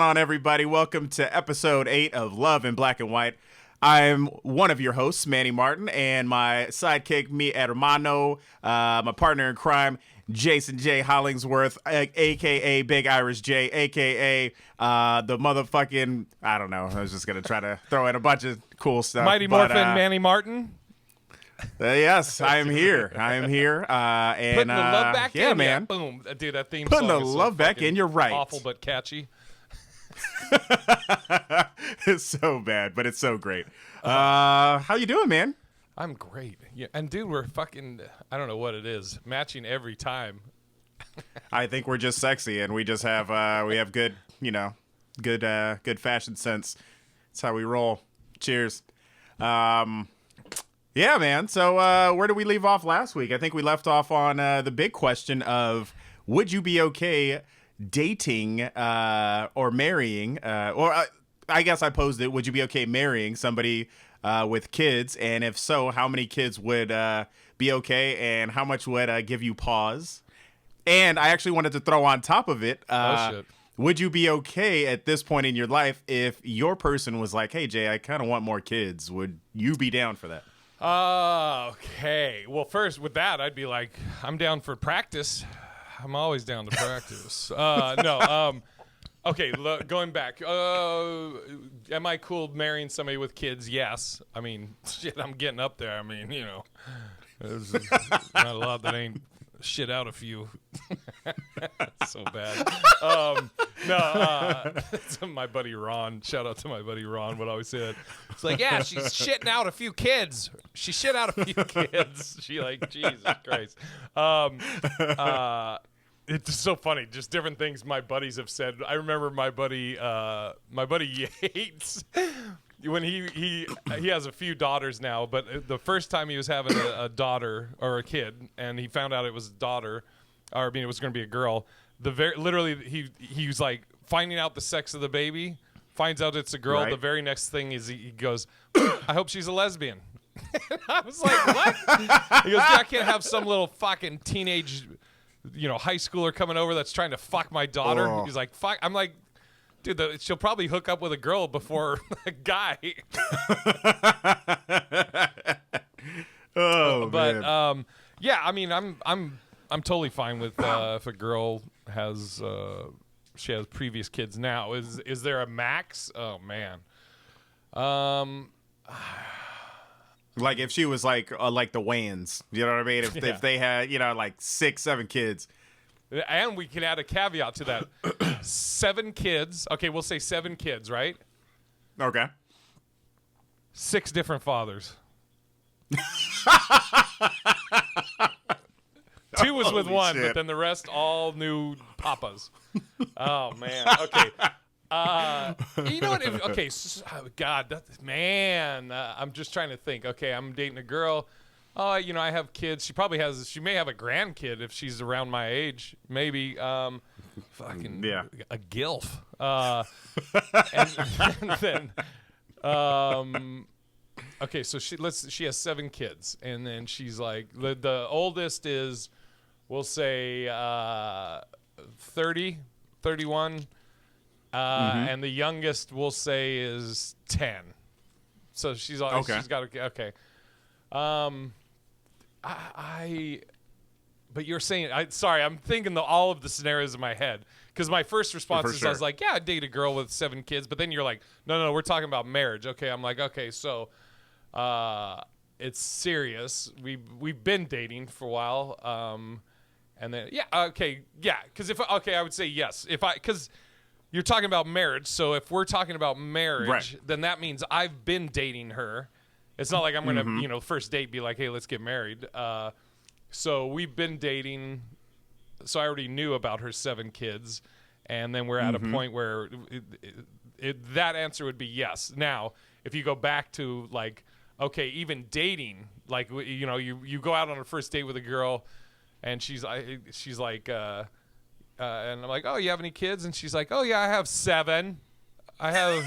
on, everybody? Welcome to episode 8 of Love in Black and White. I'm one of your hosts, Manny Martin, and my sidekick, mi hermano, my partner in crime, Jason J. Hollingsworth, a.k.a. Big Irish J, a.k.a. The motherfucking, I don't know, I was just going to try to throw in a bunch of cool stuff. Mighty Morphin Manny Martin. Yes, I am here. And Putting the love back in. Yeah, man. Yeah, boom. Dude, that theme Putting song the is love back in, you're right. Awful but catchy. It's so bad, but it's so great. How you doing, man? I'm great. Yeah, and dude, we're fucking, I don't know what it is, matching every time. I think we're just sexy, and we just have we have good, good fashion sense. That's how we roll. Cheers. Yeah, man. So where did we leave off last week? I think we left off on the big question of, would you be okay dating or marrying, I guess I posed it, would you be okay marrying somebody with kids? And if so, how many kids would be okay, and how much would give you pause? And I actually wanted to throw on top of it, would you be okay at this point in your life if your person was like, hey, Jay, I kind of want more kids? Would you be down for that? Okay. Well, first, with that, I'd be like, I'm down for practice. I'm always down to practice. Okay, going back. Am I cool marrying somebody with kids? Yes. I mean, shit, I'm getting up there. I mean, there's not a lot that ain't shit out a few. That's so bad. That's my buddy Ron. Shout out to my buddy Ron. What I always said. It's like, yeah, she's shitting out a few kids. She shit out a few kids. She like, Jesus Christ. It's so funny. Just different things my buddies have said. I remember my buddy Yates. When he has a few daughters now, but the first time he was having a daughter or a kid, and he found out it was a daughter, or I mean it was going to be a girl. Literally he was like finding out the sex of the baby, finds out it's a girl. Right. The very next thing is he goes, I hope she's a lesbian. I was like, what? He goes, yeah, I can't have some little fucking teenage, high schooler coming over that's trying to fuck my daughter. Oh. He's like, fuck. I'm like, dude, she'll probably hook up with a girl before a guy. Man. Yeah, I mean, I'm totally fine with if a girl has she has previous kids now. Is there a max? Oh man. Like if she was like the Wayans, you know what I mean? If they had like 6-7 kids. And we can add a caveat to that. 7 kids. Okay, we'll say 7 kids, right? Okay. 6 different fathers. 2 was with one, shit. But then the rest all new papas. Oh, man. Okay. You know what? God, I'm just trying to think. Okay, I'm dating a girl. I have kids. She may have a grandkid if she's around my age. Maybe, fucking a gilf. And then, okay, so she has 7 kids, and then she's like, the oldest is, we'll say, 30, 31, and the youngest we'll say is 10. So she's okay. She's got okay. But you're saying, I'm thinking all of the scenarios in my head, because my first response is, sure. I was like, yeah, I'd date a girl with 7 kids, but then you're like, no, we're talking about marriage. Okay, I'm like, okay, so it's serious. We've been dating for a while, and then because I would say yes because you're talking about marriage. So if we're talking about marriage, right, then that means I've been dating her. It's not like I'm going to, first date be like, hey, let's get married. So we've been dating. So I already knew about her 7 kids. And then we're at a point where that answer would be yes. Now, if you go back to like, okay, even dating, like, you go out on a first date with a girl and she's like, and I'm like, oh, you have any kids? And she's like, oh yeah, I have 7. I have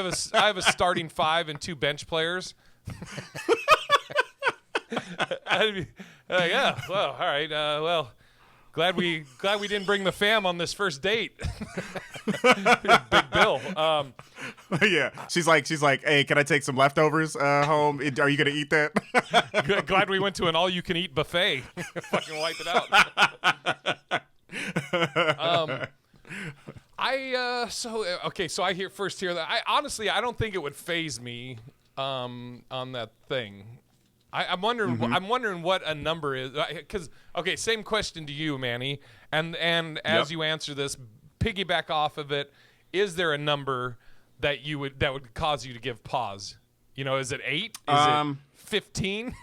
a starting 5 and 2 bench players. I'd be like, yeah, well, all right, well, glad we didn't bring the fam on this first date. Big Bill. Yeah, she's like, hey, can I take some leftovers home? Are you gonna eat that? Glad we went to an all-you-can-eat buffet. Fucking wipe it out. So I hear that. I don't think it would phase me on that thing. I'm wondering. Mm-hmm. I'm wondering what a number is. Because same question to you, Manny. And as you answer this, piggyback off of it. Is there a number that would cause you to give pause? You know, is it 8? Is it 15?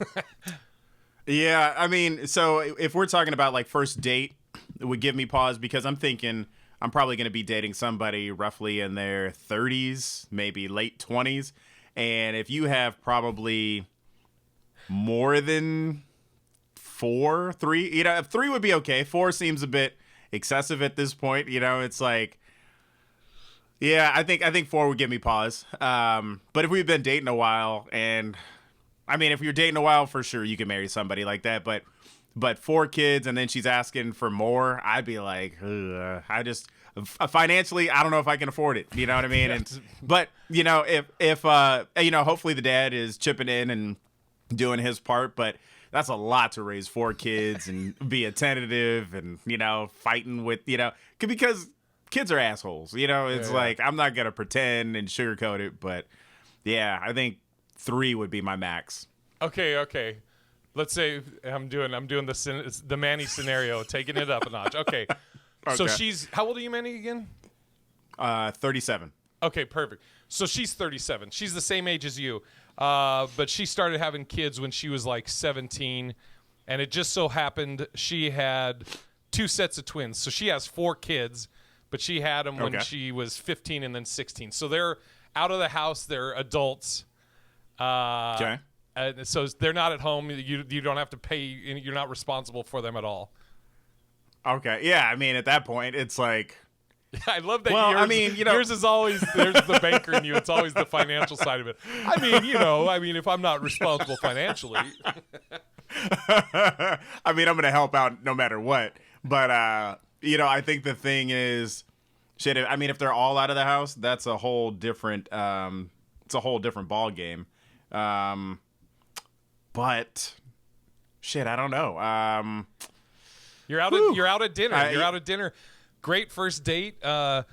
Yeah, I mean, so if we're talking about like first date, it would give me pause because I'm thinking I'm probably going to be dating somebody roughly in their 30s, maybe late 20s. And if you have probably more than 3, you know, 3 would be okay. 4 seems a bit excessive at this point. You know, it's like, yeah, I think 4 would give me pause. But if we've been dating a while, and I mean, if you're dating a while, for sure you can marry somebody like that. But 4 kids and then she's asking for more, I'd be like, financially, I don't know if I can afford it. You know what I mean? But you know, if you know, hopefully the dad is chipping in and doing his part, but that's a lot to raise 4 kids and be attentive and, you know, fighting with, you know, because kids are assholes. You know, it's like, I'm not gonna pretend and sugarcoat it, but yeah, I think 3 would be my max. Okay. Let's say I'm doing the Manny scenario, taking it up a notch. Okay. So how old are you, Manny, again? 37. Okay, perfect. So she's 37. She's the same age as you, but she started having kids when she was like 17, and it just so happened she had 2 sets of twins. So she has 4 kids, but she had them when she was 15 and then 16. So they're out of the house. They're adults. Okay. So they're not at home. You don't have to pay. You're not responsible for them at all. Okay. Yeah. I mean, at that point, it's like. I love that. Well, yours, I mean, you know, yours is always there's the banker in you. It's always the financial side of it. I mean, if I'm not responsible financially. I mean, I'm gonna help out no matter what. But you know, I think the thing is, shit. I mean, if they're all out of the house, that's a whole different. It's a whole different ball game. But shit, I don't know. You're out at dinner. You're out at dinner. Great first date. And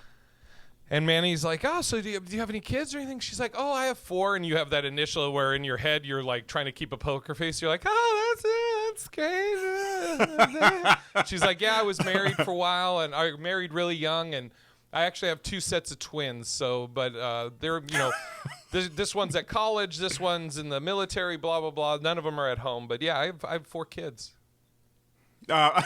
Manny's like, oh, so do you have any kids or anything? She's like, oh, I have 4. And you have that initial where in your head you're like trying to keep a poker face. You're like, oh, that's great. She's like, yeah, I was married for a while, and I married really young, and I actually have 2 sets of twins. So, but they're, you know, this one's at college, this one's in the military, blah blah blah. None of them are at home, but yeah, I have 4 kids. Yeah,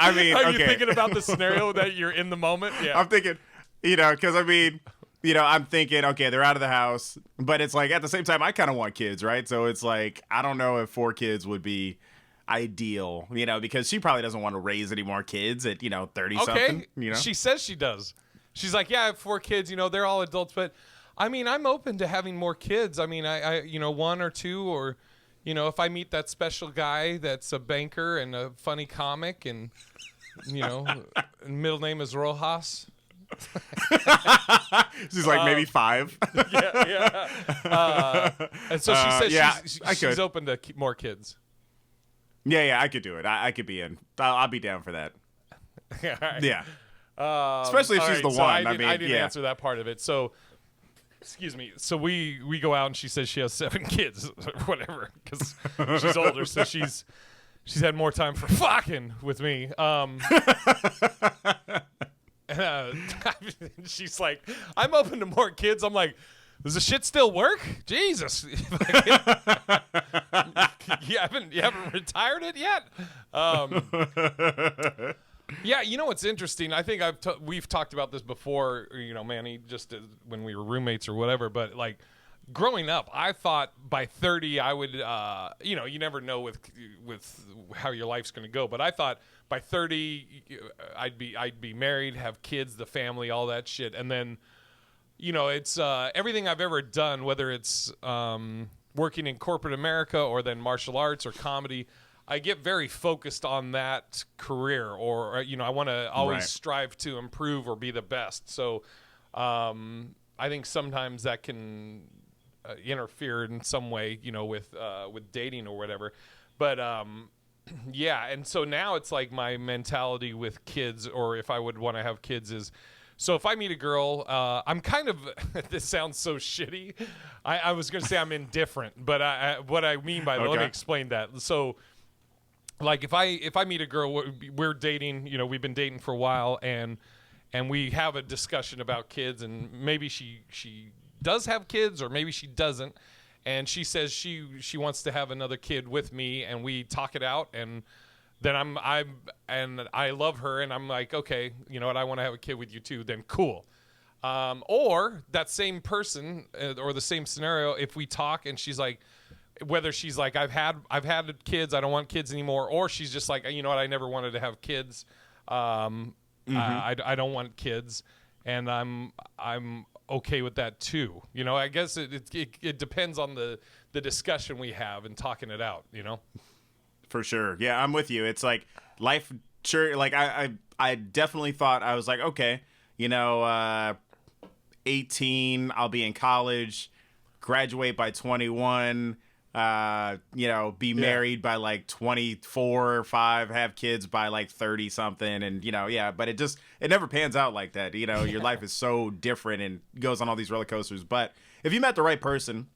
I mean, are you thinking about the scenario that you're in the moment? Yeah, I'm thinking, you know, because I mean, you know, I'm thinking, okay, they're out of the house, but it's like at the same time, I kind of want kids, right? So it's like, I don't know if 4 kids would be ideal, you know, because she probably doesn't want to raise any more kids at, you know, 30 something. You know, she says she does. She's like, yeah, I have 4 kids. You know, they're all adults, but I mean, I'm open to having more kids. I mean, I you know, 1 or 2, or you know, if I meet that special guy that's a banker and a funny comic, and you know, middle name is Rojas. She's like maybe 5. Yeah. And so she says she's open to more kids. Yeah, I could do it. I could be in. I'll be down for that. Right. Yeah. Especially if she's the one. I didn't answer that part of it. So, excuse me. So we go out and she says she has 7 kids or whatever because she's older. So she's had more time for fucking with me. She's like, I'm open to more kids. I'm like, does the shit still work? Jesus. you haven't retired it yet? Yeah, you know what's interesting? I think we've talked about this before, you know, Manny, just when we were roommates or whatever, but like growing up, I thought by 30 I would you know, you never know with how your life's going to go, but I thought by 30 I'd be married, have kids, the family, all that shit. And then, you know, it's everything I've ever done, whether it's working in corporate America or then martial arts or comedy, I get very focused on that career, or I want to always Right. strive to improve or be the best. So I think sometimes that can interfere in some way, with dating or whatever. But yeah, and so now it's like my mentality with kids, or if I would want to have kids, is so if I meet a girl, I'm kind of this sounds so shitty. I was going to say I'm indifferent, but what I mean by that, let me explain that. So like if I meet a girl, we're dating, we've been dating for a while, and we have a discussion about kids, and maybe she does have kids, or maybe she doesn't, and she says she wants to have another kid with me, and we talk it out, and then I love her, and I'm like, okay, you know what, I want to have a kid with you too, then cool. Or that same person, or the same scenario, if we talk and she's like, whether she's like, I've had kids, I don't want kids anymore, or she's just like, you know what, I never wanted to have kids, I don't want kids, and I'm okay with that too. I guess it depends on the discussion we have and talking it out. For sure. Yeah, I'm with you. It's like life. Sure. Like I definitely thought, I was like, okay, 18, I'll be in college, graduate by 21, be married by like 24 or 5, have kids by like 30 something. And, but it never pans out like that. Your life is so different and goes on all these roller coasters. But if you met the right person,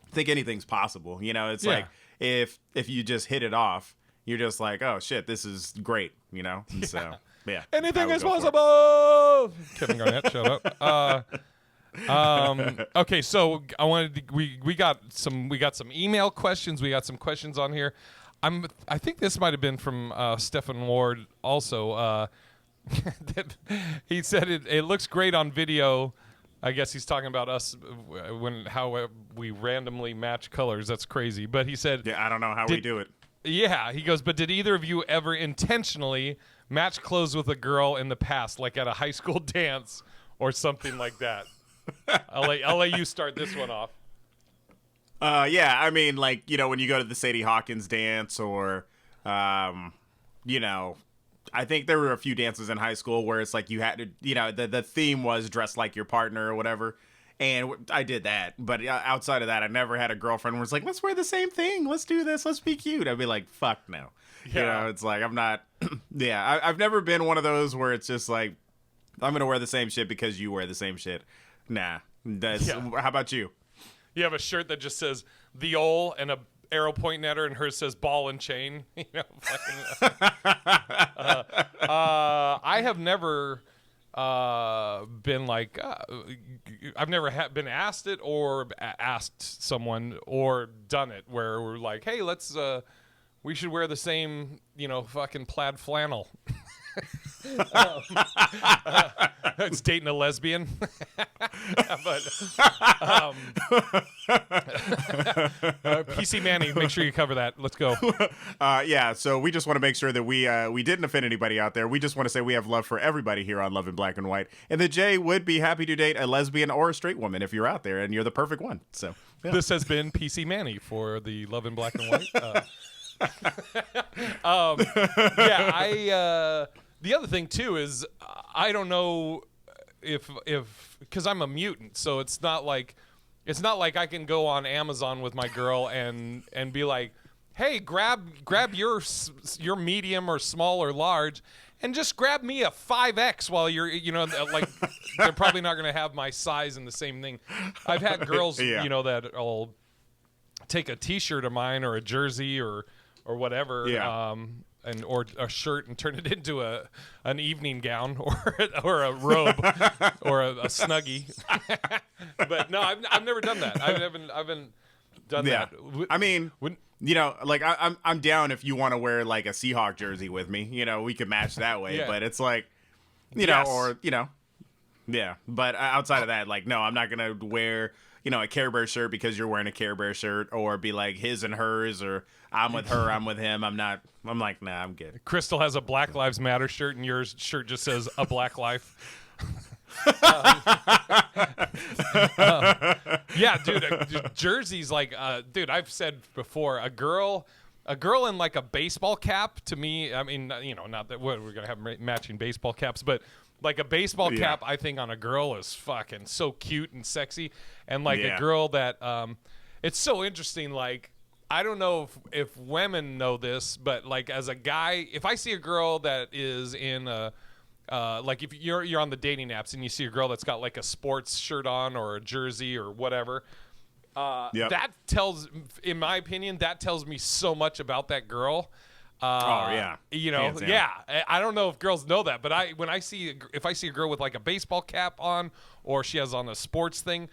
I think anything's possible. It's like if you just hit it off, you're just like, oh shit, this is great. And so yeah, anything is possible. Kevin Garnett, shut up. Okay, so I wanted to, we got some email questions. We got some questions on here. I think this might have been from Stephen Ward also. He said it looks great on video. I guess he's talking about us how we randomly match colors. That's crazy. But he said, yeah, I don't know how we do it. Yeah, he goes, but did either of you ever intentionally match clothes with a girl in the past, like at a high school dance or something like that? I'll let you start this one off. Yeah, I mean, like, when you go to the Sadie Hawkins dance, or, I think there were a few dances in high school where it's like you had to, the theme was dress like your partner or whatever. And I did that. But outside of that, I never had a girlfriend where it's like, let's wear the same thing. Let's do this. Let's be cute. I'd be like, fuck no. Yeah. It's like, I'm not. Yeah, I've never been one of those where it's just like, I'm going to wear the same shit because you wear the same shit. Nah. How about you? You have a shirt that just says the ole and a arrow pointing at her, and hers says ball and chain. I have never been like, I've never been asked it, or asked someone, or done it where we're like, hey, we should wear the same, fucking plaid flannel. It's dating a lesbian. But PC Manny, make sure you cover that. Let's go. Yeah, so we just want to make sure that we didn't offend anybody out there. We just want to say we have love for everybody here on Love in Black and White, and that Jay would be happy to date a lesbian or a straight woman if you're out there, and you're the perfect one. So yeah. This has been PC Manny for the Love in Black and White. The other thing too is I don't know if because I'm a mutant, so it's not like I can go on Amazon with my girl and be like, hey, grab your medium or small or large, and just grab me a 5X while you're like they're probably not going to have my size in the same thing. I've had girls that'll take a T-shirt of mine or a jersey or whatever. Yeah. Or a shirt and turn it into an evening gown or a robe or a snuggie. But no, I've never done that. I haven't done that. I mean, like I'm down if you want to wear like a Seahawk jersey with me. We could match that way. Yeah. But it's like, yeah. But outside of that, like, no, I'm not gonna wear a Care Bear shirt because you're wearing a Care Bear shirt, or be like his and hers, or I'm with her, I'm with him. I'm like, nah, I'm good. Crystal has a Black Lives Matter shirt, and your shirt just says a Black Life. Yeah, dude, jerseys, like, dude, I've said before, a girl A girl in like a baseball cap, to me, I mean, not that we're gonna have matching baseball caps, but like a baseball cap, I think on a girl is fucking so cute and sexy, and like a girl that, it's so interesting. Like, I don't know if women know this, but like as a guy, if I see a girl that is in a like if you're on the dating apps and you see a girl that's got like a sports shirt on or a jersey or whatever. That tells, in my opinion, that tells me so much about that girl. I don't know if girls know that, but if I see a girl with like a baseball cap on, or she has on a sports thing,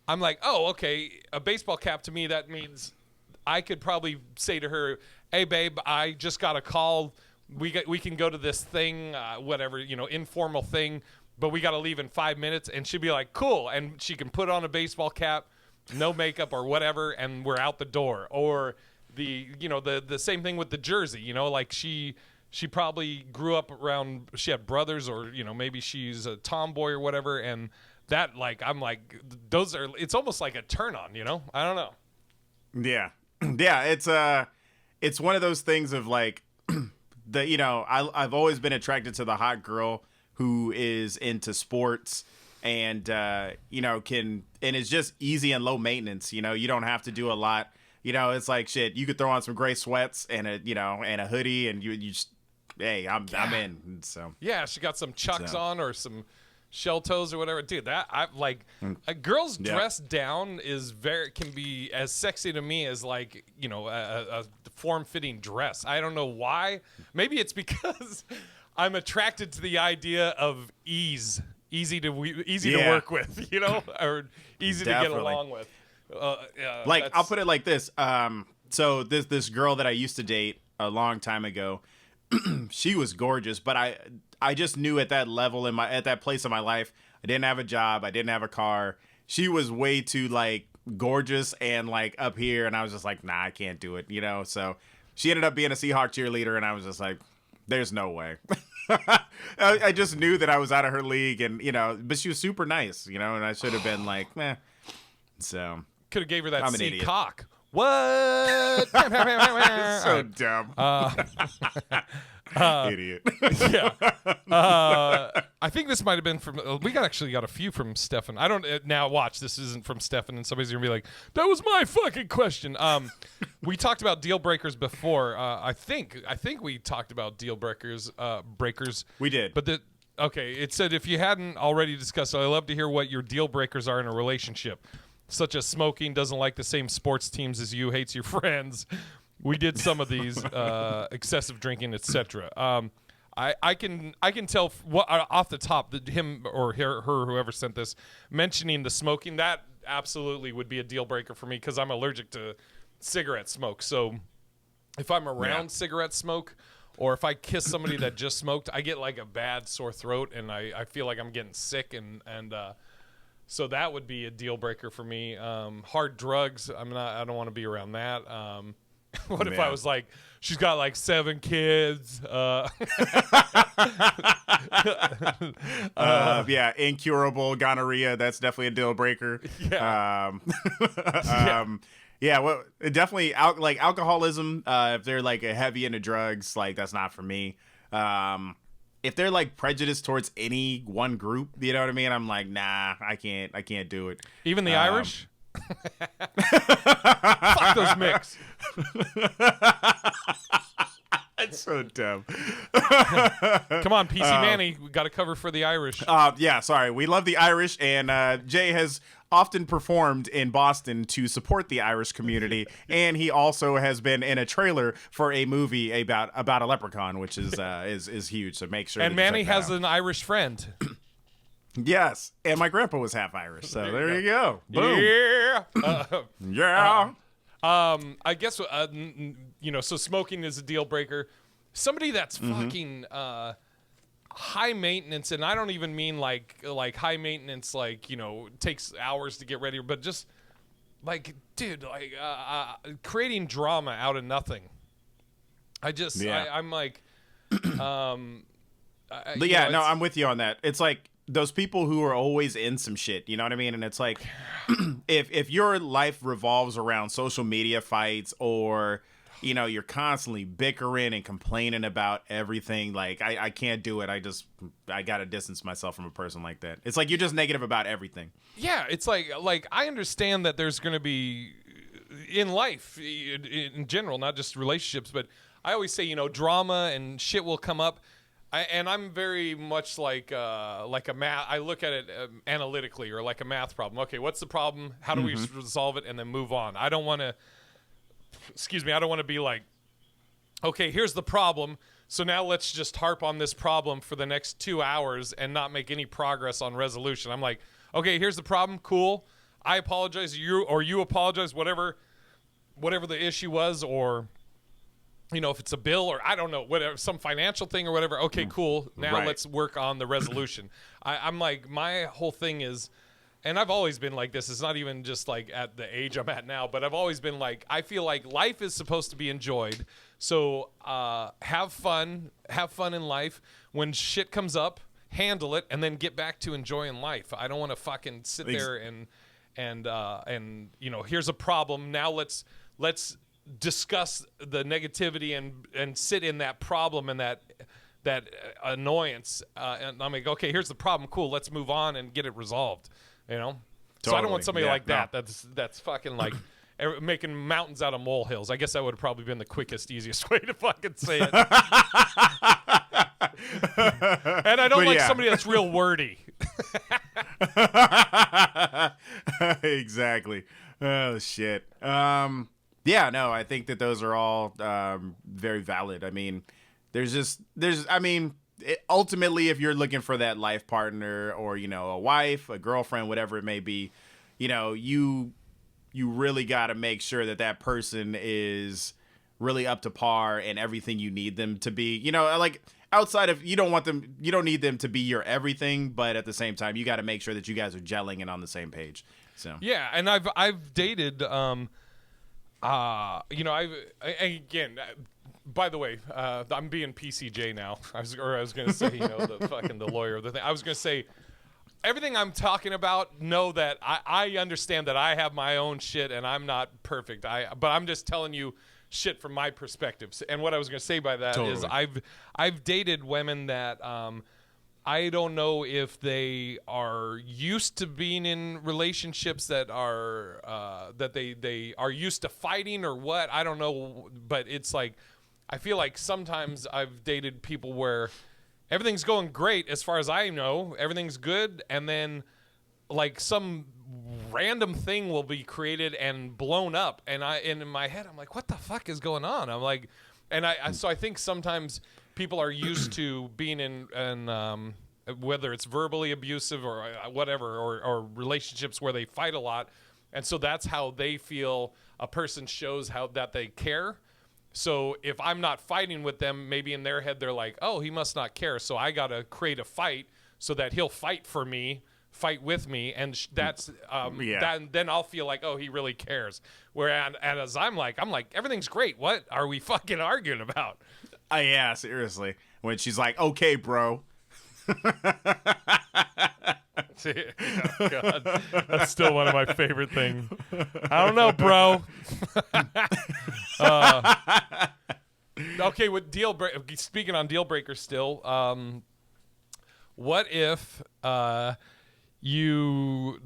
I'm like, oh, okay, a baseball cap to me, that means I could probably say to her, hey, babe, I just got a call. We can go to this thing, whatever, informal thing, but we got to leave in 5 minutes, and she'd be like, cool, and she can put on a baseball cap. No makeup or whatever, and we're out the door. Or the same thing with the jersey. Like she probably grew up around. She had brothers, or maybe she's a tomboy or whatever. And that, like, I'm like, those are. It's almost like a turn on. I don't know. Yeah, yeah. It's one of those things of like, I've always been attracted to the hot girl who is into sports. And and it's just easy and low maintenance. You don't have to do a lot. It's like shit. You could throw on some gray sweats and a hoodie, and you just, hey, I'm in. So yeah, she got some Chucks on or some shell toes or whatever. Dude, that I like. A girl's dress down can be as sexy to me as like a form-fitting dress. I don't know why. Maybe it's because I'm attracted to the idea of ease. Easy to work with, or easy to get along with. I'll put it like this. So this girl that I used to date a long time ago, she was gorgeous, but I just knew at that level at that place in my life, I didn't have a job, I didn't have a car. She was way too like gorgeous and like up here, and I was just like, nah, I can't do it, So she ended up being a Seahawk cheerleader, and I was just like, there's no way. I just knew that I was out of her league, and but she was super nice, and I should have been like, meh. So could have gave her that I'm an C idiot. cock. What? So dumb. Idiot. Yeah. I think this might have been from. We actually got a few from Stefan. I don't now watch. This isn't from Stefan, and somebody's gonna be like, "That was my fucking question." We talked about deal breakers before. I think we talked about deal breakers. We did, but okay. It said if you hadn't already discussed it, I'd love to hear what your deal breakers are in a relationship, such as smoking, doesn't like the same sports teams as you, hates your friends. We did some of these, excessive drinking, etc. I can tell off the top that him or her, whoever sent this, mentioning the smoking, that absolutely would be a deal breaker for me because I'm allergic to cigarette smoke. So if I'm around cigarette smoke, or if I kiss somebody that just smoked, I get like a bad sore throat and I feel like I'm getting sick and so that would be a deal breaker for me. Hard drugs, I don't want to be around that. What if I was like, she's got like 7 kids? Incurable gonorrhea. That's definitely a deal breaker. Yeah. Definitely like alcoholism. If they're like heavy into drugs, like that's not for me. If they're like prejudiced towards any one group, you know what I mean? I'm like, nah, I can't do it. Even the Irish? Fuck those mix. That's so dumb. Come on, PC Manny. We got to cover for the Irish. Sorry. We love the Irish, and Jay has often performed in Boston to support the Irish community, and he also has been in a trailer for a movie about a leprechaun, which is huge. So make sure. And Manny has an Irish friend. Yes, and my grandpa was half Irish, so there you go. Boom. Yeah. I guess so smoking is a deal breaker. Somebody that's fucking high maintenance, and I don't even mean like high maintenance, like takes hours to get ready, but just like, dude, like creating drama out of nothing. I'm like, I'm with you on that. It's like those people who are always in some shit, you know what I mean? And it's like, if your life revolves around social media fights or you're constantly bickering and complaining about everything. Like, I can't do it. I got to distance myself from a person like that. It's like you're just negative about everything. Yeah, it's like I understand that there's going to be in life in general, not just relationships, but I always say, drama and shit will come up. And I'm very much like a math. I look at it analytically, or like a math problem. Okay, what's the problem? How do we resolve it, and then move on? I don't want to. Excuse me. I don't want to be like, okay, here's the problem. So now let's just harp on this problem for the next 2 hours and not make any progress on resolution. I'm like, okay, here's the problem. Cool. I apologize. You apologize. Whatever the issue was, or if it's a bill or I don't know, whatever, some financial thing or whatever. Okay, cool. Now let's work on the resolution. I'm like, my whole thing is, and I've always been like this. It's not even just like at the age I'm at now, but I've always been like, I feel like life is supposed to be enjoyed. So have fun in life. When shit comes up, handle it, and then get back to enjoying life. I don't want to fucking sit there and here's a problem. Now let's discuss the negativity and sit in that problem and that annoyance. And I'm like, okay, here's the problem. Cool. Let's move on and get it resolved. Totally. So I don't want somebody like that. No. That's fucking like making mountains out of molehills. I guess that would have probably been the quickest, easiest way to fucking say it. And I don't like somebody that's real wordy. Exactly. Oh shit. Yeah, no, I think that those are all very valid. I mean, ultimately, if you're looking for that life partner or, a wife, a girlfriend, whatever it may be, you really got to make sure that person is really up to par and everything you need them to be, like outside of, you don't need them to be your everything, but at the same time, you got to make sure that you guys are gelling and on the same page. So, yeah. And I've dated, again, by the way, I'm being PCJ now. I was going to say, the lawyer. I was going to say, everything I'm talking about, know that I understand that I have my own shit and I'm not perfect. But I'm just telling you shit from my perspective. And what I was going to say by that is I've dated women that I don't know if they are used to being in relationships that are that they are used to fighting or what. I don't know, but it's like I feel like sometimes I've dated people where everything's going great as far as I know, everything's good, and then like some random thing will be created and blown up, and in my head I'm like, what the fuck is going on? I'm like, so I think sometimes people are used to being in whether it's verbally abusive or whatever, or relationships where they fight a lot, and so that's how they feel a person shows how that they care. So if I'm not fighting with them, maybe in their head they're like, oh, he must not care, so I gotta create a fight so that he'll fight with me, and that's then I'll feel like, oh, he really cares. Whereas I'm like everything's great. What are we fucking arguing about? Yeah, seriously. When she's like, okay, bro. Oh, God. That's still one of my favorite things. I don't know, bro. Okay, with speaking on deal breakers still, what if you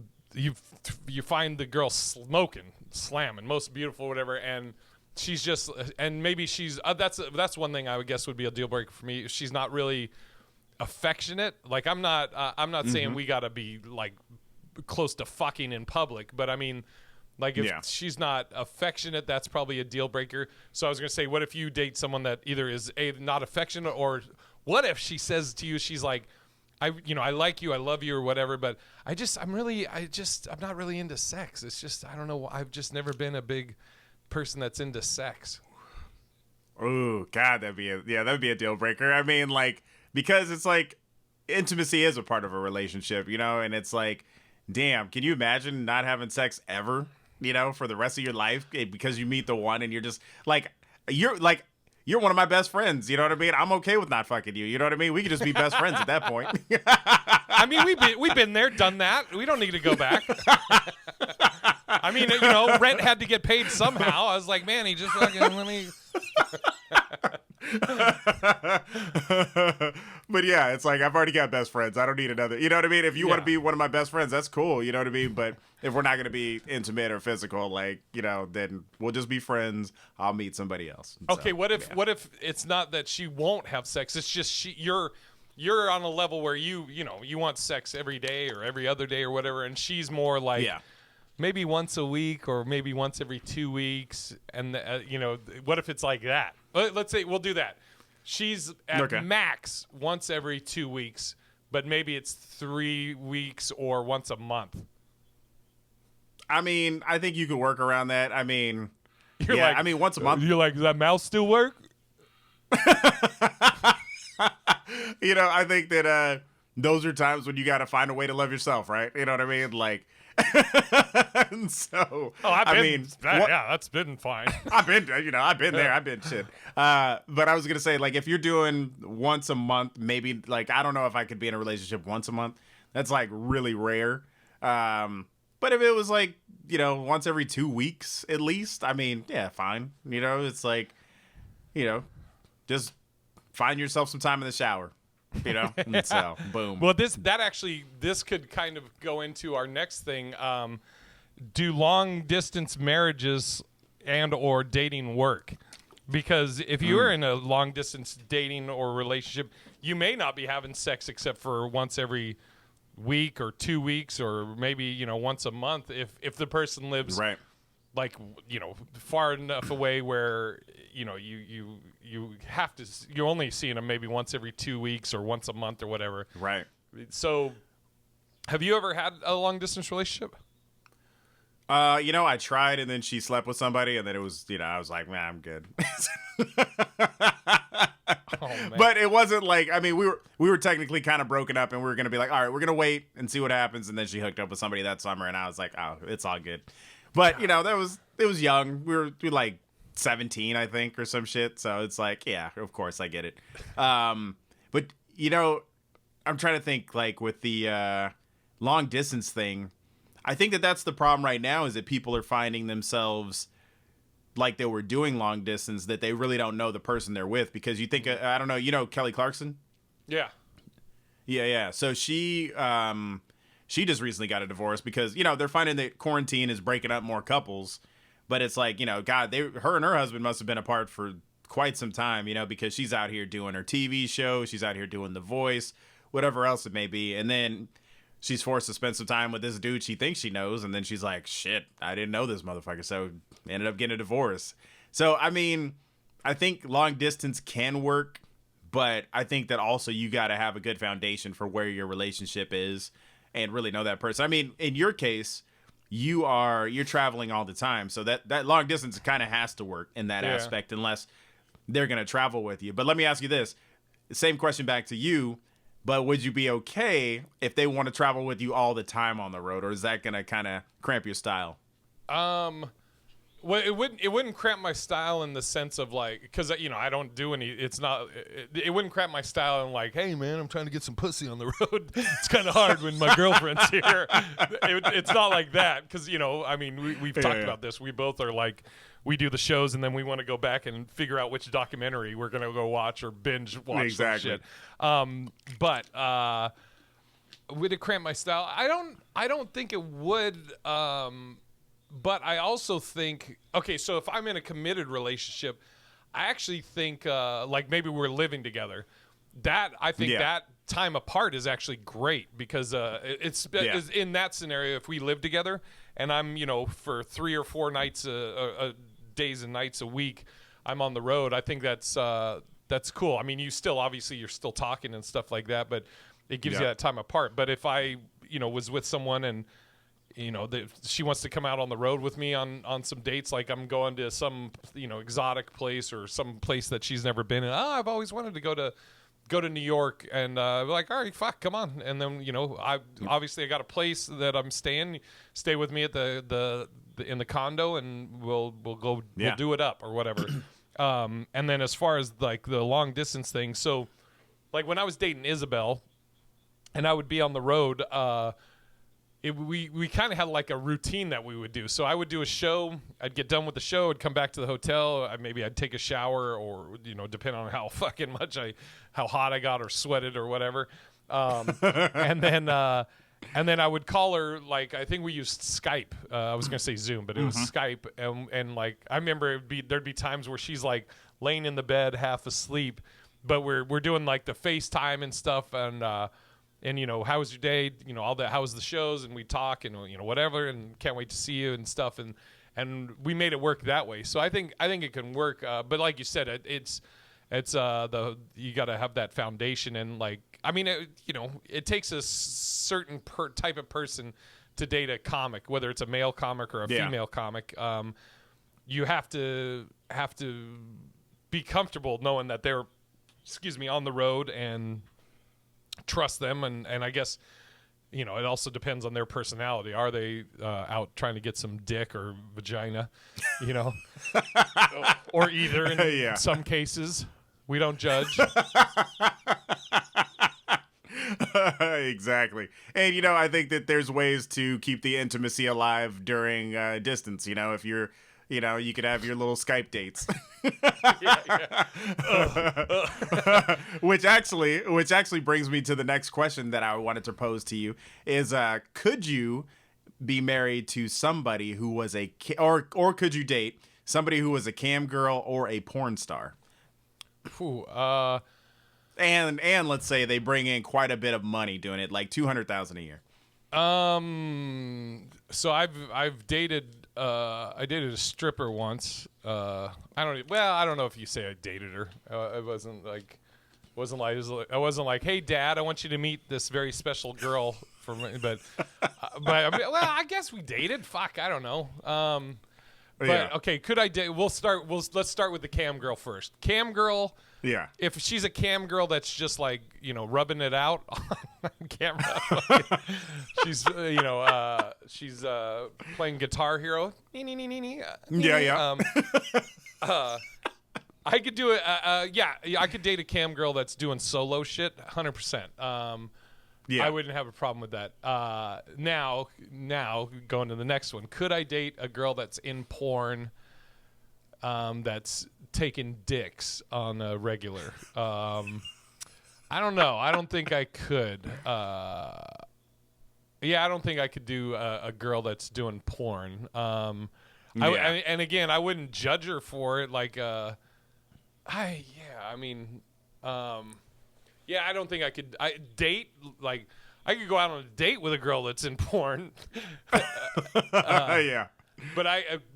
find the girl smoking, slamming, most beautiful, whatever, and she's just, and maybe she's that's one thing I would guess would be a deal breaker for me. She's not really affectionate. Like I'm not saying we gotta be like close to fucking in public, but I mean, like if she's not affectionate, that's probably a deal breaker. So I was gonna say, what if you date someone that either is not affectionate, or what if she says to you, she's like, I like you, I love you, or whatever, but I'm not really into sex. It's just, I don't know, I've just never been a big person that's into sex. Oh God, that'd be a deal breaker. I mean, like, because it's like intimacy is a part of a relationship, and it's like, damn, can you imagine not having sex ever, for the rest of your life because you meet the one and you're just like, you're one of my best friends, you know what I mean? I'm okay with not fucking you, you know what I mean? We could just be best friends at that point. I mean, we've been there, done that. We don't need to go back. I mean, rent had to get paid somehow. I was like, man, he just fucking let me. But yeah, it's like I've already got best friends. I don't need another. You know what I mean? If you want Yeah. to be one of my best friends, that's cool. You know what I mean? But if we're not going to be intimate or physical, like, then we'll just be friends. I'll meet somebody else. Okay, So, what if yeah. what if it's not that she won't have sex? It's just you're on a level where you want sex every day or every other day or whatever, and she's more like Yeah. maybe once a week or maybe once every 2 weeks, and what if it's like that? Let's say we'll do that. She's at Okay. max once every 2 weeks, but maybe it's 3 weeks or once a month. I mean, I think you could work around that. I mean, You're yeah, like, I mean, once a month. You're like, does that mouse still work? I think that those are times when you got to find a way to love yourself, right? You know what I mean? Like, and so, that's been fine. I've been there. I've been shit. But I was going to say, like, if you're doing once a month, maybe, like, I don't know if I could be in a relationship once a month. That's, like, really rare. But if it was, like, once every 2 weeks at least, I mean, yeah, fine. It's like, just find yourself some time in the shower. And so, boom. Well, this could kind of go into our next thing. Do long distance marriages and or dating work? Because if you are in a long distance dating or relationship, you may not be having sex except for once every week or 2 weeks or maybe once a month if the person lives right. like far enough away where you have to, you're only seeing them maybe once every 2 weeks or once a month or whatever. Right. So have you ever had a long distance relationship? I tried, and then she slept with somebody, and then it was, I was like, man, I'm good. Oh, man. But it wasn't like, I mean, we were technically kind of broken up, and we were gonna be like, all right, we're gonna wait and see what happens, and then she hooked up with somebody that summer, and I was like, oh, it's all good. But it was young. We were like 17, I think, or some shit. So it's like, yeah, of course I get it. But I'm trying to think, like, with the long distance thing. I think that's the problem right now, is that people are finding themselves like they were doing long distance, that they really don't know the person they're with, because you think, I don't know, Kelly Clarkson? Yeah. Yeah. So she just recently got a divorce because, they're finding that quarantine is breaking up more couples. But it's like, God, her and her husband must have been apart for quite some time, because she's out here doing her TV show. She's out here doing The Voice, whatever else it may be. And then she's forced to spend some time with this dude she thinks she knows. And then she's like, shit, I didn't know this motherfucker. So ended up getting a divorce. So, I mean, I think long distance can work. But I think that also you got to have a good foundation for where your relationship is and really know that person. I mean, in your case, you're traveling all the time. So that long distance kind of has to work in that aspect, unless they're going to travel with you. But let me ask you this. Same question back to you. But would you be okay if they want to travel with you all the time on the road, or is that going to kind of cramp your style? Well, it wouldn't cramp my style in the sense of like, because I don't do any. It wouldn't cramp my style in like, hey man, I'm trying to get some pussy on the road. It's kind of hard when my girlfriend's here. It's not like that, because I mean, we've talked about this. We both are like, we do the shows and then we want to go back and figure out which documentary we're gonna go watch or binge watch. Exactly. Some shit. But would it cramp my style? I don't think it would. But I also think, okay, so if I'm in a committed relationship, I actually think, like maybe we're living together. I think that time apart is actually great, because it's in that scenario, if we live together and I'm, for 3 or 4 nights, days and nights a week, I'm on the road. I think that's cool. I mean, you're still talking and stuff like that, but it gives you that time apart. But if I, was with someone and she wants to come out on the road with me on some dates, like I'm going to some exotic place or some place that she's never been in. I've always wanted to go to New York, and like, all right, fuck, come on. And then I got a place that I'm staying. Stay with me at the in the condo, and we'll go we'll do it up or whatever. And then as far as like the long distance thing, so like when I was dating Isabel, and I would be on the road. we kind of had like a routine that we would do. So I would do a show. I'd get done with the show. I'd come back to the hotel. Maybe I'd take a shower, or depending on how fucking much how hot I got or sweated or whatever. And then I would call her. Like, I think we used Skype. I was gonna say Zoom, but it was Skype. And like, I remember there'd be times where she's like laying in the bed half asleep, but we're doing like the FaceTime and stuff, and how was your day, all that, how was the shows, and we talk and whatever, and can't wait to see you and stuff, and we made it work that way. So I think it can work, but like you said, it's you got to have that foundation, and like, I mean, it takes a certain type of person to date a comic, whether it's a male comic or a female comic. You have to be comfortable knowing that they're on the road, and trust them, and I guess it also depends on their personality. Are they out trying to get some dick or vagina, or either in some cases. We don't judge. Exactly. And I think that there's ways to keep the intimacy alive during distance. If you're you could have your little Skype dates. Which actually brings me to the next question that I wanted to pose to you is, could you be married to somebody who was or could you date somebody who was a cam girl or a porn star? And let's say they bring in quite a bit of money doing it, like $200,000 a year. So I've dated. I dated a stripper once. I don't know if you say I dated her. It wasn't like, I wasn't like, hey Dad, I want you to meet this very special girl for me. But I guess we dated. Fuck, I don't know. But okay, could I date? Let's start with the cam girl first. Cam girl. Yeah. If she's a cam girl that's just like, rubbing it out on camera, she's playing Guitar Hero. Yeah. I could do it. I could date a cam girl that's doing solo shit, 100%. I wouldn't have a problem with that. Now going to the next one. Could I date a girl that's in porn, that's taking dicks on a regular? I don't know. I don't think I could. I don't think I could do a girl that's doing porn. And again, I wouldn't judge her for it. Like, I don't think I could. Date, like, I could go out on a date with a girl that's in porn. Yeah. But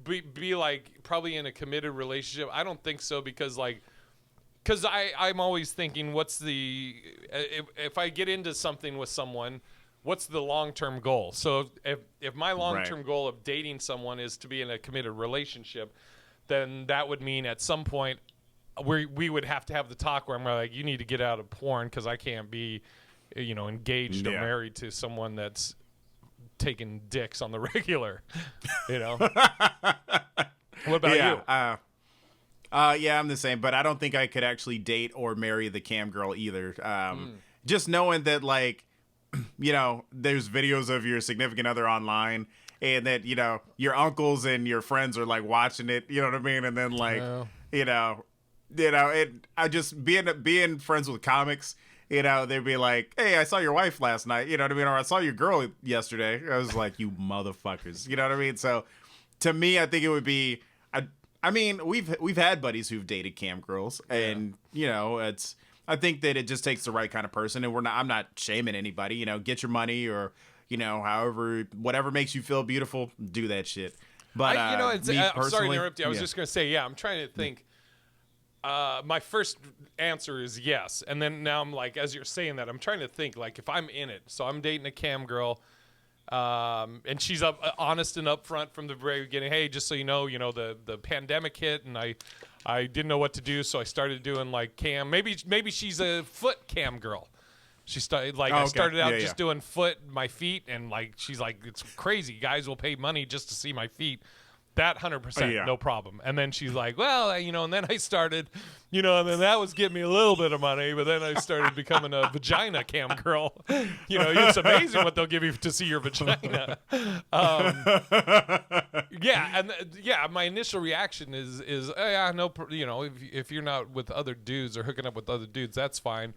be like probably in a committed relationship. I don't think so, because I'm always thinking, what's the if I get into something with someone, what's the long-term goal? So if my long-term goal of dating someone is to be in a committed relationship, then that would mean at some point we would have to have the talk where I'm like, you need to get out of porn, because I can't be engaged or married to someone that's taking dicks on the regular. What about you? I'm the same, but I don't think I could actually date or marry the cam girl either. Just knowing that, like, there's videos of your significant other online, and that your uncles and your friends are like watching it, you know what I mean? And then like I just being friends with comics, they'd be like, hey, I saw your wife last night, you know what I mean? Or I saw your girl yesterday. I was like, you motherfuckers, you know what I mean? So to me, I think it would be, I mean, we've had buddies who've dated cam girls, and I think that it just takes the right kind of person, and I'm not shaming anybody, get your money, or, however, whatever makes you feel beautiful, do that shit. But, I'm sorry to interrupt you. I was just going to say, I'm trying to think. My first answer is yes, and then now I'm like, as you're saying that, I'm trying to think, like, if I'm in it. So I'm dating a cam girl, and she's honest and upfront from the very beginning. Hey, just so you know, the pandemic hit, and I didn't know what to do, so I started doing like cam. Maybe she's a foot cam girl. She started I started out just doing my feet, and like she's like, it's crazy. Guys will pay money just to see my feet. That 100%, yeah. no problem. And then she's like, well, and then I started, and then that was getting me a little bit of money, but then I started becoming a vagina cam girl. It's amazing what they'll give you to see your vagina. My initial reaction is oh, yeah, no, if you're not with other dudes or hooking up with other dudes, that's fine.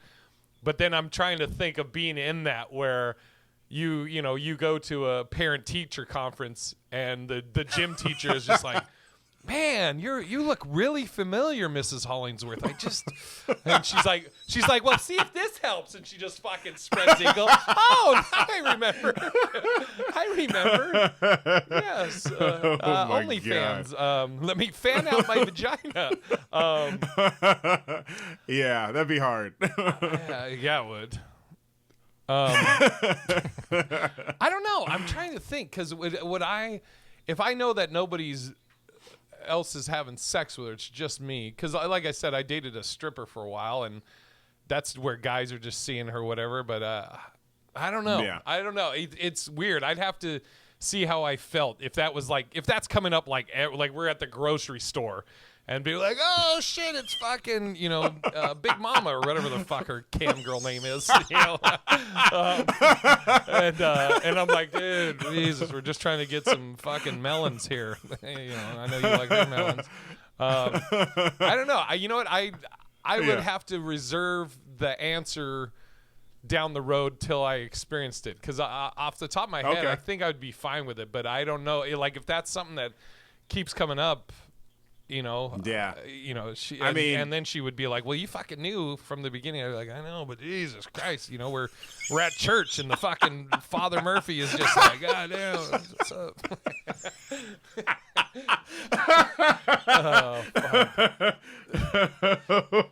But then I'm trying to think of being in that where you go to a parent-teacher conference and the gym teacher is just like, man, you look really familiar, Mrs. Hollingsworth. And she's like, well, see if this helps. And she just fucking spreads eagle. Oh, I remember. Yes. OnlyFans. Let me fan out my vagina. Yeah, that'd be hard. Yeah, it would. I don't know. I'm trying to think because if I know that nobody's else is having sex with her, it's just me. Because like I said, I dated a stripper for a while, and that's where guys are just seeing her, whatever. But I don't know. Yeah. I don't know. It's weird. I'd have to see how I felt if that's coming up like we're at the grocery store. And be like, oh shit, it's fucking, Big Mama or whatever the fuck her cam girl name is, and I'm like, dude, Jesus, we're just trying to get some fucking melons here. I know you like your melons. I don't know. You know what? I would have to reserve the answer down the road till I experienced it, because off the top of my head, I think I would be fine with it. But I don't know. Like if that's something that keeps coming up. She. And then she would be like, "Well, you fucking knew from the beginning." I'd be like, "I know, but Jesus Christ, we're at church and the fucking Father Murphy is just like, God damn, what's up?"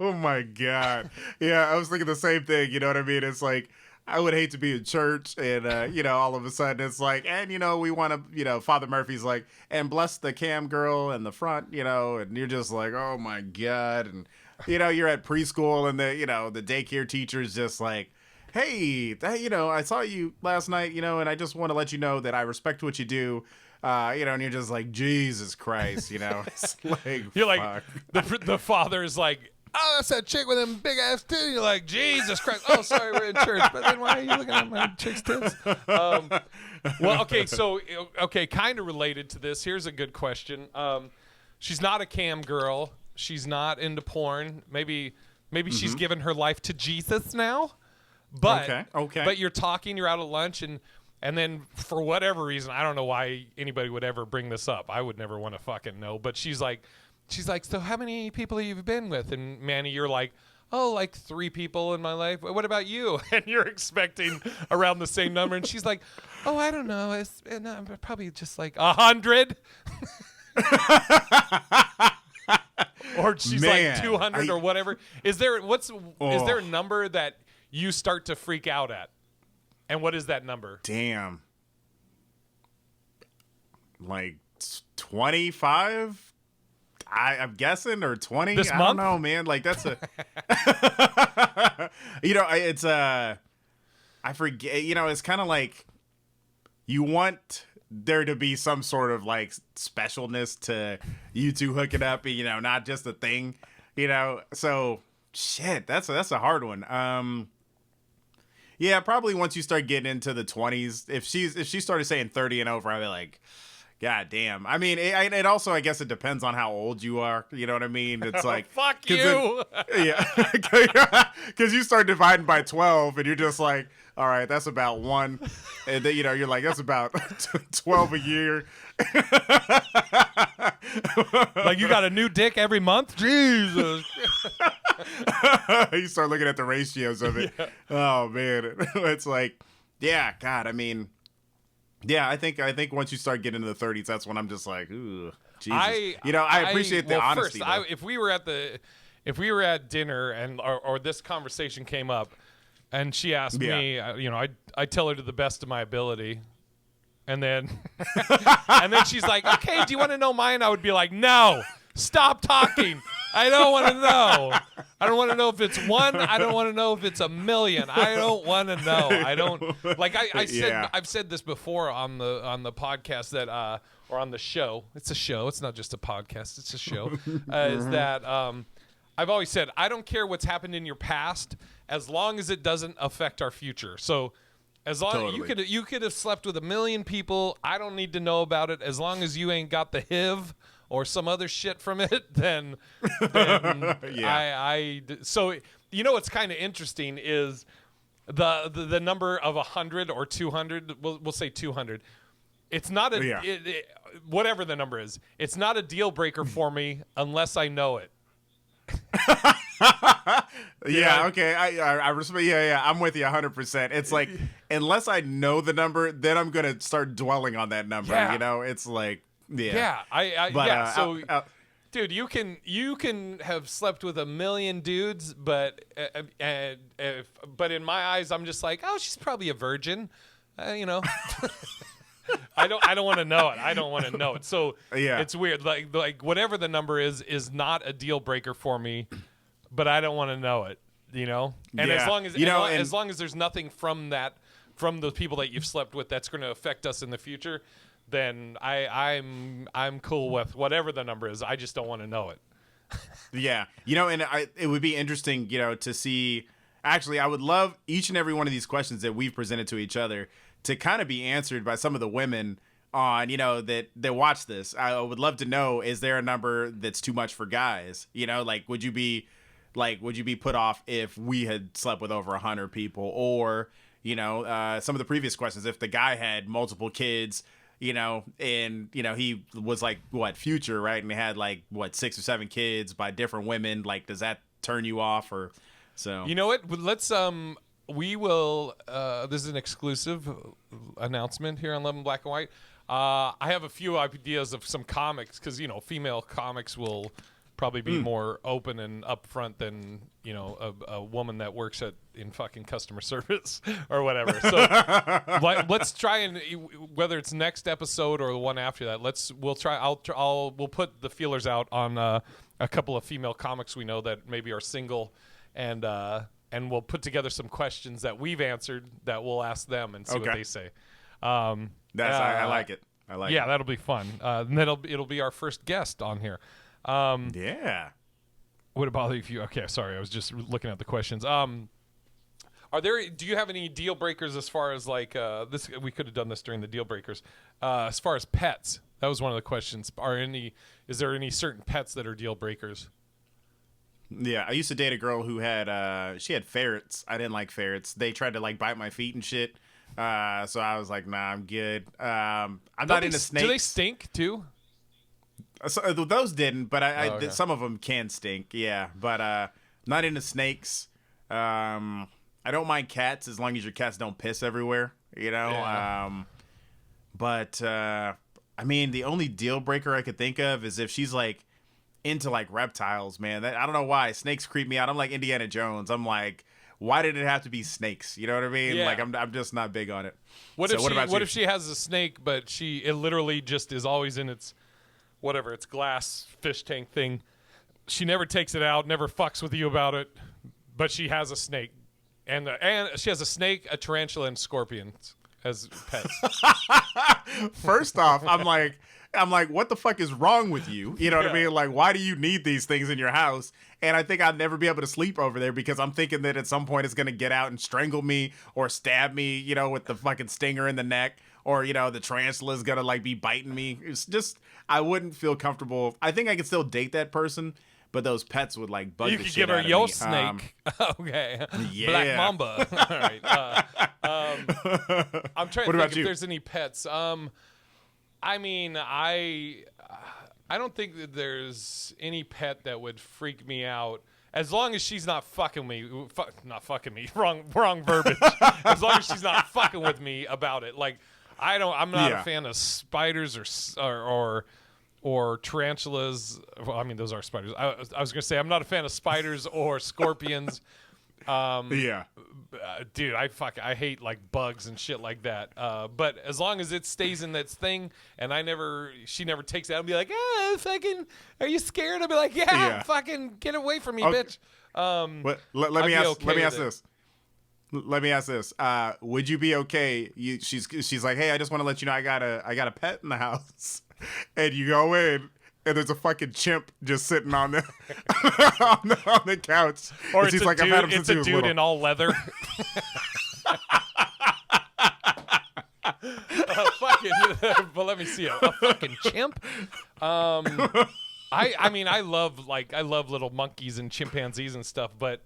Oh my God! Yeah, I was thinking the same thing. You know what I mean? It's like, I would hate to be in church and, all of a sudden it's like, and, we want to, Father Murphy's like, and bless the cam girl in the front, and you're just like, oh my God. And, you're at preschool and the daycare teacher's just like, hey, I saw you last night, and I just want to let you know that I respect what you do. And you're just like, Jesus Christ, it's like, you're fuck. Like, the father is like, oh, that's that chick with them big ass titties. You're like, Jesus Christ. Oh, sorry, we're in church. But then why are you looking at my chick's tits? Kind of related to this. Here's a good question. She's not a cam girl. She's not into porn. Maybe she's given her life to Jesus now. But But you're out at lunch and then for whatever reason, I don't know why anybody would ever bring this up. I would never want to fucking know. But she's like, so how many people have you been with? And Manny, you're like, oh, like 3 people in my life. What about you? And you're expecting around the same number. And she's like, oh, I don't know. Probably just like 100. Or she's like 200 or whatever. Is there a number that you start to freak out at? And what is that number? Damn. Like 25? I'm guessing, or 20. This I month? don't know, man. Like that's a, it's I forget. It's kind of like you want there to be some sort of like specialness to you two hooking up, not just a thing, So shit, that's a hard one. Yeah, probably once you start getting into the 20s, if she started saying 30 and over, I'd be like, God damn. I mean, it also, I guess it depends on how old you are. You know what I mean? It's like, fuck you. Yeah. Because you start dividing by 12 and you're just like, all right, that's about 1. And then, you're like, that's about 12 a year. Like you got a new dick every month? Jesus. You start looking at the ratios of it. Yeah. Oh, man. It's like, yeah, God, I mean, yeah, I think once you start getting into the 30s, that's when I'm just like, ooh, Jesus. I appreciate the honesty. First, if we were at dinner and or this conversation came up, and she asked me, I tell her to the best of my ability, and then she's like, okay, do you want to know mine? I would be like, no, stop talking. I don't want to know. I don't want to know if it's one. I don't want to know if it's a million. I don't want to know. I don't like. I said I've said this before on the podcast that or on the show. It's a show. It's not just a podcast. It's a show. Is that I've always said I don't care what's happened in your past as long as it doesn't affect our future. So. As long you could have slept with a million people, I don't need to know about it. As long as you ain't got the HIV or some other shit from it, then yeah. So you know what's kind of interesting is the number of 100 or 200. We'll say 200. It's not whatever the number is. It's not a deal breaker for me unless I know it. Yeah, okay. I respect. Yeah. I'm with you 100%. It's like unless I know the number, then I'm gonna start dwelling on that number. Yeah. You know, it's like So, dude, you can have slept with a million dudes, but in my eyes, I'm just like, oh, she's probably a virgin. You know. I don't want to know it. I don't want to know it. So it's weird. Like whatever the number is not a deal breaker for me, but I don't want to know it. You know. And as long as as long as there's nothing from the people that you've slept with that's going to affect us in the future, then I'm cool with whatever the number is. I just don't want to know it. Yeah, and it would be interesting, to see. Actually, I would love each and every one of these questions that we've presented to each other to kind of be answered by some of the women on, that watch this. I would love to know, is there a number that's too much for guys? Like, would you be put off if we had slept with over 100 people? Or, some of the previous questions, if the guy had multiple kids, and, he was like, Future, right? And he had 6 or 7 kids by different women. Like, does that turn you off? Or so? You know what? Let's, we will. This is an exclusive announcement here on Love in Black and White. I have a few ideas of some comics because female comics will probably be more open and upfront than a woman that works in fucking customer service or whatever. So let's try and whether it's next episode or the one after that. We'll put the feelers out on a couple of female comics we know that maybe are single and we'll put together some questions that we've answered that we'll ask them and see what they say. I like it. Yeah, that'll be fun. And it'll be our first guest on here. Yeah. Would it bother you? Okay, sorry. I was just looking at the questions. Do you have any deal breakers as far as this? We could have done this during the deal breakers. As far as pets, that was one of the questions. Is there any certain pets that are deal breakers? Yeah, I used to date a girl who had she had ferrets. I didn't like ferrets. They tried to bite my feet and shit. So I was like, nah, I'm good. I'm not into snakes. Do they stink too? So, those didn't, but some of them can stink. Yeah, but not into snakes. I don't mind cats as long as your cats don't piss everywhere. Yeah. But I mean, the only deal breaker I could think of is if she's into reptiles, man. I don't know why snakes creep me out. I'm like Indiana Jones. I'm like, why did it have to be snakes? You know what I mean? Yeah. I'm just not big on it. What if she has a snake, but it literally just is always in its glass fish tank thing. She never takes it out, never fucks with you about it, but she has a snake, and she has a snake, a tarantula, and scorpions as pets. First off, I'm like, what the fuck is wrong with you? You know what I mean? Like, why do you need these things in your house? And I think I'd never be able to sleep over there because I'm thinking that at some point it's going to get out and strangle me or stab me, with the fucking stinger in the neck, or, the tarantula is going to be biting me. It's just, I wouldn't feel comfortable. I think I could still date that person, but those pets would bug the shit out of me. You could give her your snake. Okay. Yeah. Black Mamba. All right. I'm trying to think if there's any pets. I mean, I don't think that there's any pet that would freak me out as long as she's not fucking me. Not fucking me. Wrong verbiage. As long as she's not fucking with me about it. I'm not a fan of spiders or tarantulas. Well, I mean, those are spiders. I was gonna say I'm not a fan of spiders or scorpions. Yeah. Dude, I hate like bugs and shit like that. But as long as it stays in that thing, and she never takes it out and be like, fucking, are you scared? I'll be like, yeah. Fucking get away from me, bitch. Let me ask this. Let me ask this. Would you be okay? She's like, hey, I just want to let you know I got a pet in the house, and you go in. And there's a fucking chimp just sitting on the on the couch. Or and she's like, dude, I've had him it's since he a was dude little. in all leather. Fucking, but let me see a fucking chimp. I mean I love little monkeys and chimpanzees and stuff, but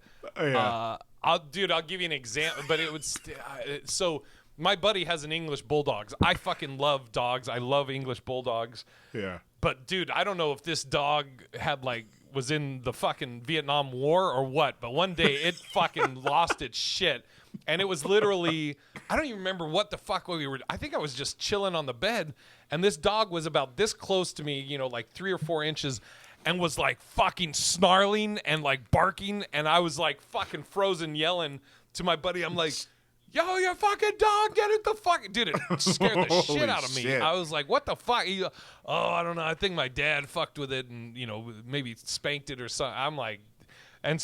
I'll give you an example. But it would so. My buddy has an English bulldog. I fucking love dogs. I love English bulldogs. Yeah. But dude, I don't know if this dog was in the fucking Vietnam War or what, but one day it fucking lost its shit. And it was literally, I don't even remember what the fuck we were, I think I was just chilling on the bed, and this dog was about this close to me, like 3 or 4 inches, and was like fucking snarling and like barking, and I was like fucking frozen yelling to my buddy. I'm like, yo, you fucking dog, get it the fuck. Dude, it scared the shit out of me. Shit. I was like, what the fuck? I don't know. I think my dad fucked with it and, maybe spanked it or something. I'm like, and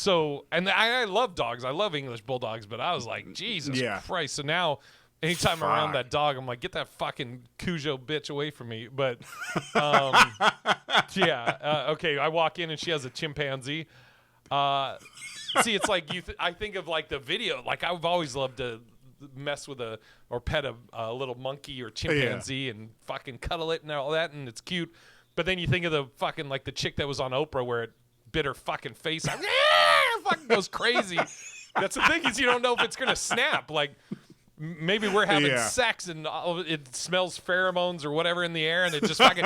I love dogs. I love English bulldogs, but I was like, Jesus Christ. So now, anytime I'm around that dog, I'm like, get that fucking Cujo bitch away from me. But, okay, I walk in and she has a chimpanzee. See, it's like I think of like the video. Like I've always loved to mess with or pet a little monkey or chimpanzee and fucking cuddle it and all that, and it's cute. But then you think of the fucking like the chick that was on Oprah where it bit her fucking face out, fucking goes crazy. That's the thing, is you don't know if it's gonna snap. Like maybe we're having sex and it smells pheromones or whatever in the air, and it just fucking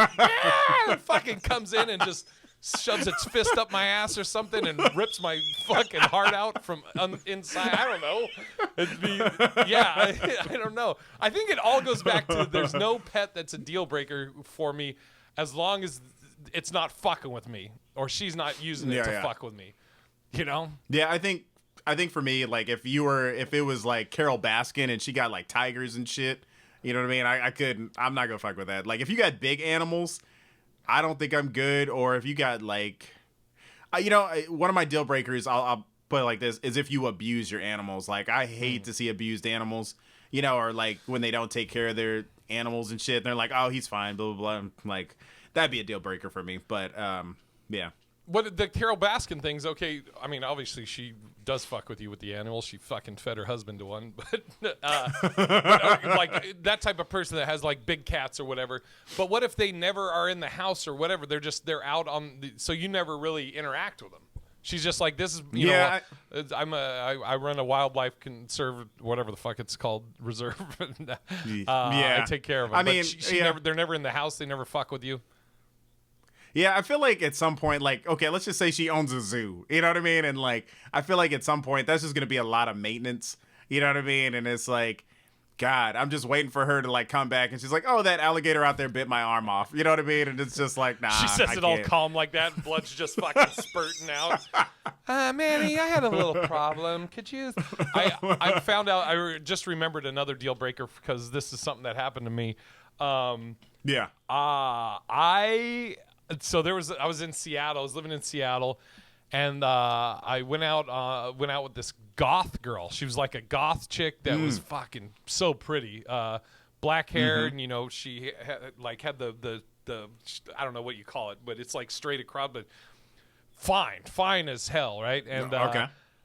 it fucking comes in and just shoves its fist up my ass or something and rips my fucking heart out from inside. I don't know. I don't know. I think it all goes back to there's no pet that's a deal breaker for me as long as it's not fucking with me or she's not using it to fuck with me. Yeah, I think for me, like if it was like Carol Baskin and she got like tigers and shit, you know what I mean? I'm not gonna fuck with that. Like if you got big animals, I don't think I'm good. Or if you got like, one of my deal breakers, I'll put it like this, is if you abuse your animals. Like I hate to see abused animals, or like when they don't take care of their animals and shit. And they're like, oh, he's fine, blah, blah, blah. I'm like, that'd be a deal breaker for me. But yeah. What the Carol Baskin thing's okay. I mean, obviously she does fuck with you with the animals. She fucking fed her husband to one, but like that type of person that has like big cats or whatever. But what if they never are in the house or whatever? They're out on so you never really interact with them. She's just like, this is I run a wildlife conserve whatever the fuck it's called reserve. I take care of them. I mean, they're never in the house. They never fuck with you. Yeah, I feel like at some point, like, okay, let's just say she owns a zoo. You know what I mean? And, like, I feel like at some point that's just going to be a lot of maintenance. You know what I mean? And it's like, God, I'm just waiting for her to, like, come back. And she's like, oh, that alligator out there bit my arm off. You know what I mean? And it's just like, nah, she says it all calm like that. And blood's just fucking spurting out. Manny, I had a little problem. Could you? I found out, I just remembered another deal breaker because this is something that happened to me. So I was in Seattle. I was living in Seattle, and I went out with this goth girl. She was like a goth chick that was fucking so pretty, black hair, and she had the I don't know what you call it, but it's like straight across, but fine as hell, right? And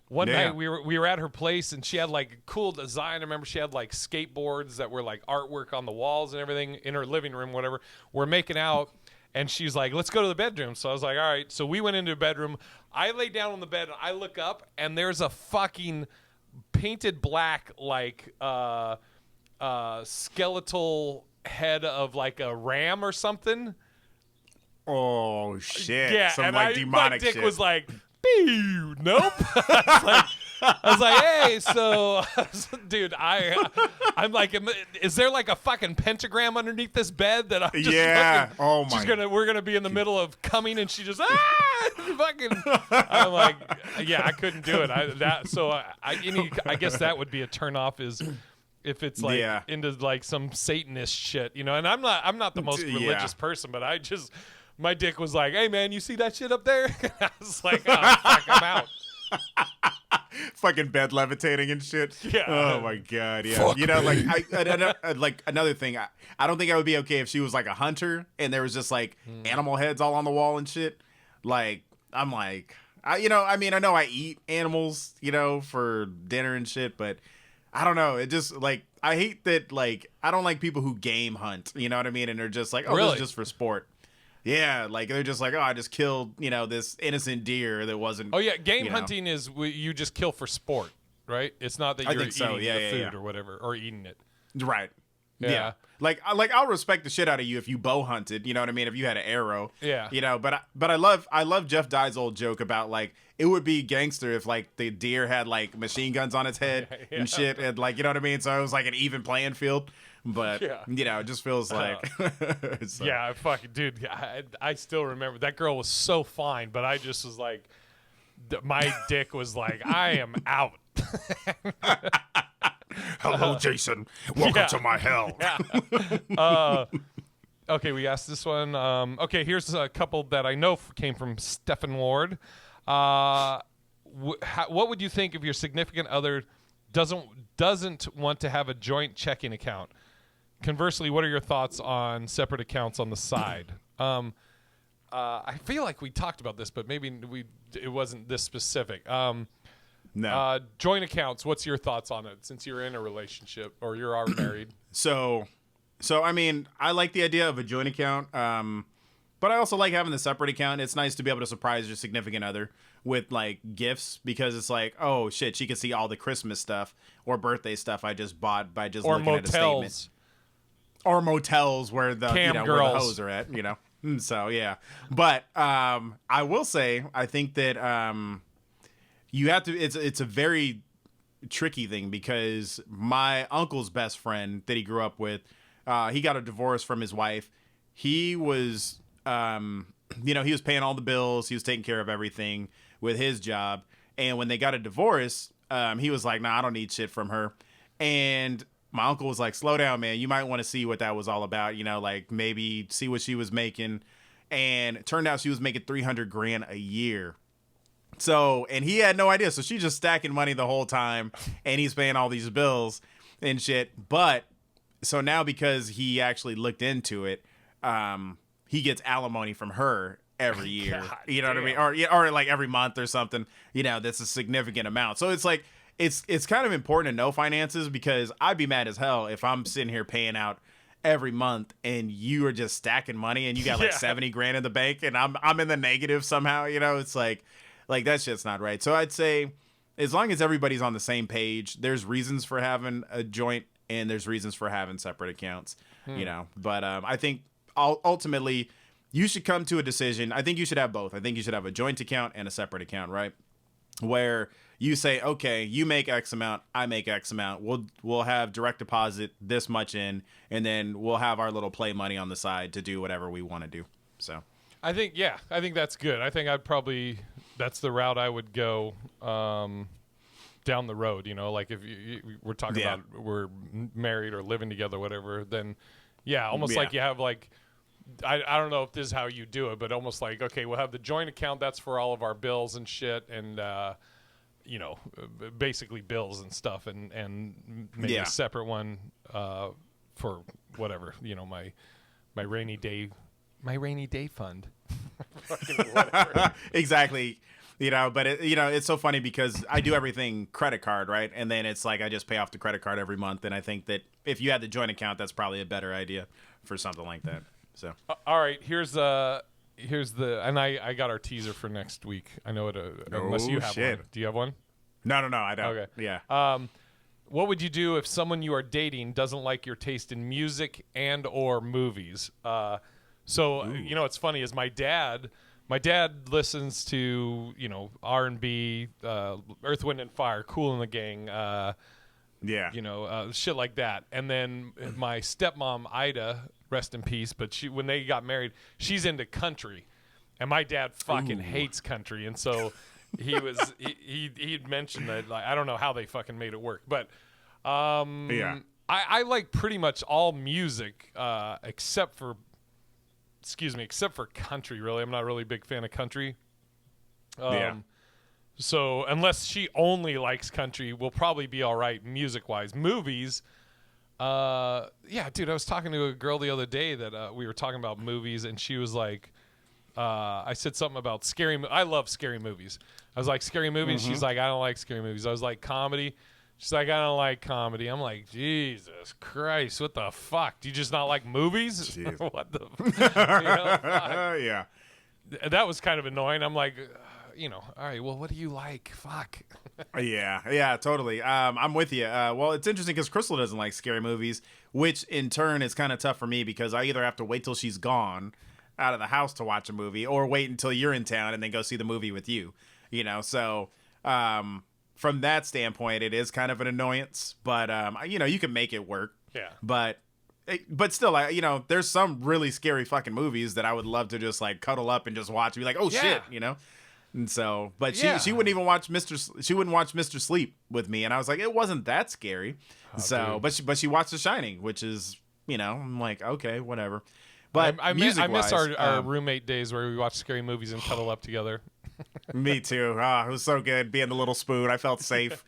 one night we were at her place, and she had like a cool design. I remember she had like skateboards that were like artwork on the walls and everything in her living room, whatever. We're making out. And she's like, let's go to the bedroom. So I was like, all right. So we went into a bedroom. I lay down on the bed, and I look up, and there's a fucking painted black, like, skeletal head of, like, a ram or something. Oh, shit. Yeah, some, and like, demonic my dick shit. was like, nope. I was like, I was like, hey, so, dude, I'm like, is there like a fucking pentagram underneath this bed that I'm just fucking, oh my. we're gonna be in the middle of coming, and she just fucking. I'm like, yeah, I couldn't do it. I guess that would be a turnoff is if it's like into like some Satanist shit, you know. And I'm not the most religious person, but my dick was like, hey man, you see that shit up there? I was like, oh fuck, I'm out. Fucking bed levitating and shit. Yeah. Oh my god. Yeah. Fuck you know, me. like another thing. I don't think I would be okay if she was like a hunter and there was just like animal heads all on the wall and shit. Like I'm like, I know I eat animals, you know, for dinner and shit, but I don't know. It just like I hate that. Like I don't like people who game hunt. You know what I mean? And they're just like, oh, Really? this is just for sport. Yeah, like they're just like, oh, I just killed, you know, this innocent deer that wasn't. Oh yeah, game hunting is you just kill for sport, right? It's not that you're eating the food or whatever, or eating it. Right. Yeah. Like I'll respect the shit out of you if you bow hunted. You know what I mean? If you had an arrow. Yeah. You know, but I love Jeff Dye's old joke about like it would be gangster if like the deer had like machine guns on its head and shit, and like you know what I mean. So it was like an even playing field. But you know, it just feels like so. Yeah, fucking dude. I still remember that girl was so fine, but I just was like, my dick was like, I am out. Hello, Jason. Welcome to my hell. Okay, we asked this one. Okay, here's a couple that I know came from Stephen Ward. What would you think if your significant other doesn't want to have a joint checking account? Conversely, what are your thoughts on separate accounts on the side? I feel like we talked about this, but maybe it wasn't this specific. No. Joint accounts, what's your thoughts on it since you're in a relationship or you are married? So I mean, I like the idea of a joint account, but I also like having the separate account. It's nice to be able to surprise your significant other with like gifts because it's like, oh shit, she can see all the Christmas stuff or birthday stuff I just bought by just looking at a statement. Or motels where the Cam where the girls. hoes are at, you know. So yeah, but I will say I think that you have to. It's a very tricky thing because my uncle's best friend that he grew up with, he got a divorce from his wife. He was, he was paying all the bills. He was taking care of everything with his job. And when they got a divorce, he was like, "Nah, I don't need shit from her." And my uncle was like, slow down, man. You might want to see what that was all about. You know, like maybe see what she was making. And it turned out she was making $300,000 a year. So, and he had no idea. So she's just stacking money the whole time and he's paying all these bills and shit. But so now because he actually looked into it, he gets alimony from her every year. God you know damn. what I mean? Or like every month or something, you know, that's a significant amount. So it's like, it's kind of important to know finances because I'd be mad as hell if I'm sitting here paying out every month and you are just stacking money and you got like $70,000 in the bank and I'm in the negative somehow, you know. It's like that shit's not right. So I'd say as long as everybody's on the same page, there's reasons for having a joint and there's reasons for having separate accounts, you know. But I think ultimately you should come to a decision. I think you should have both. I think you should have a joint account and a separate account, right? Where you say, okay, you make X amount, I make X amount. We'll have direct deposit this much in, and then we'll have our little play money on the side to do whatever we want to do. So, I think that's good. I think that's the route I would go down the road. You know, like if we're talking about we're married or living together, whatever. Then, almost like you have like. I don't know if this is how you do it, but almost like, okay, we'll have the joint account that's for all of our bills and shit and, basically bills and stuff and maybe a separate one for whatever, you know, my rainy day fund. Fucking whatever. Exactly. You know, but it's so funny because I do everything credit card, right? And then it's like I just pay off the credit card every month. And I think that if you had the joint account, that's probably a better idea for something like that. So, all right, here's the and I got our teaser for next week. I know it unless you have one. Do you have one? No, I don't. Okay. Yeah. What would you do if someone you are dating doesn't like your taste in music and or movies? So you know what's funny is my dad my dad listens to R&B, Earth, Wind and Fire, Kool and the Gang, shit like that. And then my stepmom Ida, rest in peace, but when they got married, she's into country, and my dad fucking hates country, and so he'd mentioned that, like, I don't know how they fucking made it work, but I like pretty much all music except for country. Really, I'm not really a big fan of country. So unless she only likes country, we'll probably be all right music-wise. Movies, dude, I was talking to a girl the other day that we were talking about movies, and she was like, I said something about scary. I love scary movies. I was like, scary movies? She's like, I don't like scary movies. I was like, comedy? She's like, I don't like comedy. I'm like, Jesus Christ, what the fuck? Do you just not like movies? What the fuck? Yeah. That was kind of annoying. I'm like, all right, well, what do you like? Fuck. Yeah, totally. I'm with you. Well, it's interesting because Crystal doesn't like scary movies, which in turn is kind of tough for me because I either have to wait till she's gone out of the house to watch a movie or wait until you're in town and then go see the movie with you, So from that standpoint, it is kind of an annoyance, but, you can make it work. Yeah. But still, there's some really scary fucking movies that I would love to just like cuddle up and just watch and be like, oh shit, And so, but she wouldn't even watch she wouldn't watch Mr. Sleep with me, and I was like, it wasn't that scary. Dude. but she watched The Shining, which is, I'm like, okay, whatever. But I miss our roommate days where we watched scary movies and cuddle up together. Me too. It was so good being the little spoon. I felt safe.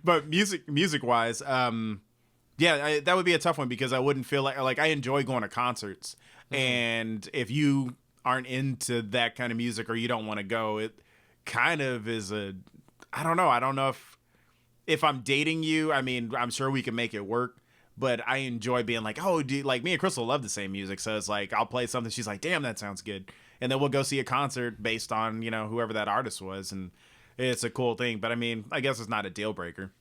But music wise, that would be a tough one because I wouldn't feel like I enjoy going to concerts, and if you aren't into that kind of music or you don't want to go, it kind of is I don't know if I'm dating you, I mean, I'm sure we can make it work, but I enjoy being like, oh, like me and Crystal love the same music, so it's like I'll play something, she's like, damn, that sounds good, and then we'll go see a concert based on whoever that artist was, and it's a cool thing. But I mean, I guess it's not a deal breaker.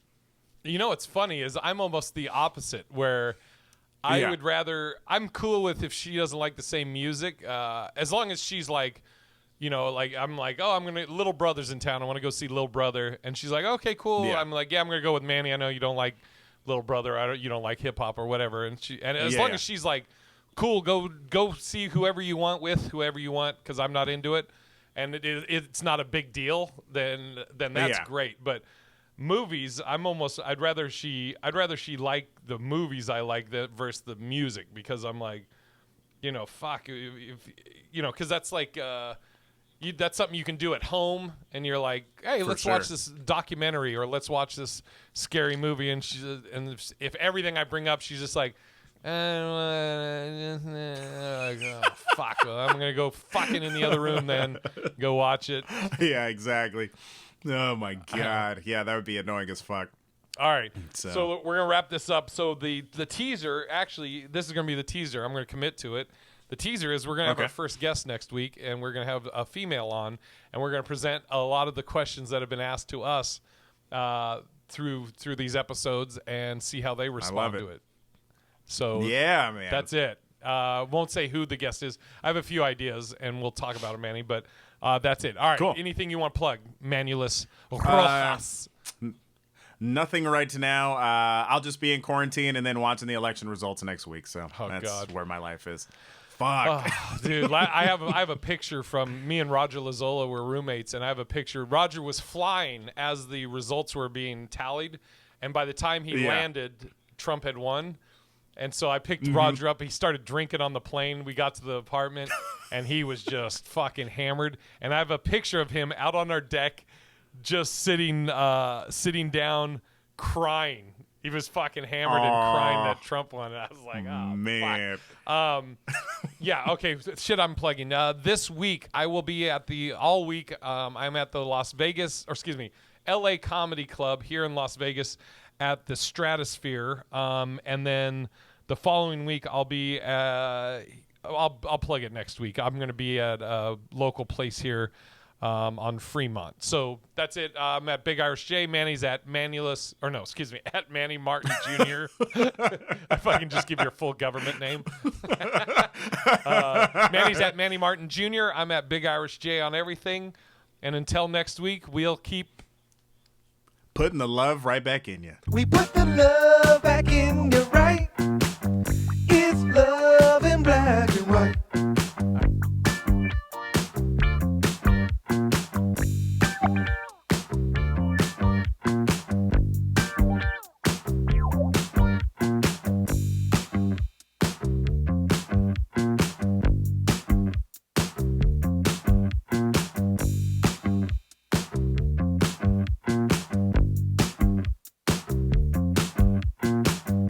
What's funny is I'm almost the opposite, where I would rather, I'm cool with if she doesn't like the same music, as long as she's like, like I'm like, oh, Little Brother's in town, I want to go see Little Brother, and she's like, okay, cool. I'm like, yeah, I'm gonna go with Manny. I know you don't like Little Brother, you don't like hip hop or whatever, and as long as she's like, cool, go see whoever you want with whoever you want, because I'm not into it, and it's not a big deal, then that's great. But movies, I'd rather she like the movies I like versus the music, because I'm like, fuck, because that's like that's something you can do at home, and you're like, hey, let's watch this documentary or let's watch this scary movie, and if everything I bring up, she's just like, oh, fuck, well, I'm gonna go fucking in the other room then, go watch it. Yeah, exactly. Oh my god, yeah, that would be annoying as fuck. All right, so we're gonna wrap this up. So the teaser, actually, this is gonna be the teaser. I'm gonna commit to it. The teaser is we're gonna have our first guest next week, and we're gonna have a female on, and we're gonna present a lot of the questions that have been asked to us through these episodes, and see how they respond to it. So yeah, man, that's it. Won't say who the guest is. I have a few ideas, and we'll talk about it, Manny. But that's it. All right. Cool. Anything you want to plug, Manulus Rojas? Nothing right now. I'll just be in quarantine and then watching the election results next week. So that's where my life is. Fuck, dude. I have a picture from me and Roger Lazola were roommates, and I have a picture. Roger was flying as the results were being tallied, and by the time he landed, Trump had won. And so I picked Roger up. He started drinking on the plane. We got to the apartment, and he was just fucking hammered. And I have a picture of him out on our deck, just sitting down, crying. He was fucking hammered and crying that Trump won. And I was like, oh, man. Yeah, okay. Shit, I'm plugging. This week, I will be at all week, I'm at the LA Comedy Club here in Las Vegas at the Stratosphere. And then the following week, I'll be I'll plug it next week. I'm going to be at a local place here on Fremont. So that's it. I'm at Big Irish J. Manny's at Manulus, or no, excuse me, at Manny Martin Jr. If I can just give your full government name. Manny's at Manny Martin Jr. I'm at Big Irish J on everything. And until next week, we'll keep putting the love right back in you. We put the love back in you, right?